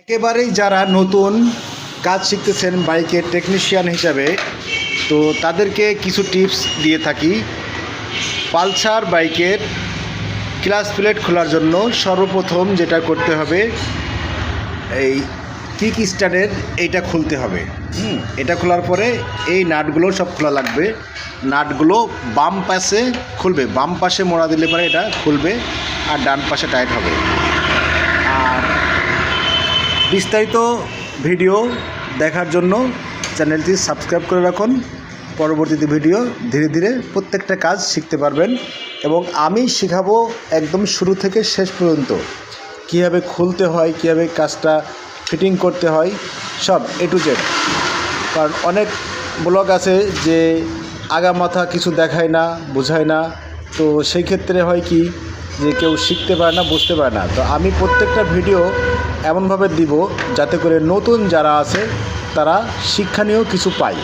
একেবারেই যারা নতুন কাজ শিখতেছেন বাইকের টেকনিশিয়ান হিসাবে, তো তাদেরকে কিছু টিপস দিয়ে থাকি। পালসার বাইকের ক্লাচ প্লেট খোলার জন্য সর্বপ্রথম যেটা করতে হবে, এই কিক স্টার্টের এইটা খুলতে হবে। এটা খোলার পরে এই নাটগুলো সব খোলা লাগবে। নাটগুলো বাম পাশে খুলবে, বাম পাশে মোড়া দিলে পরে এটা খুলবে, আর ডান পাশে টাইট হবে। আর বিস্তারিত ভিডিও দেখার জন্য চ্যানেলটি সাবস্ক্রাইব করে রাখুন। পরবর্তীতে ভিডিও ধীরে ধীরে প্রত্যেকটা কাজ শিখতে পারবেন, এবং আমি শেখাবো একদম শুরু থেকে শেষ পর্যন্ত কীভাবে খুলতে হয়, কীভাবে কাজটা ফিটিং করতে হয়, সব A to Z। কারণ অনেক ব্লগ আছে যে আগা মাথা কিছু দেখায় না, বোঝায় না, তো সেই ক্ষেত্রে হয় কি যে কেউ শিখতে পারে না, বুঝতে পারে না। তো আমি প্রত্যেকটা ভিডিও এমনভাবে দিব যাতে করে নতুন যারা আছে তারা শিক্ষণীয় কিছু পায়।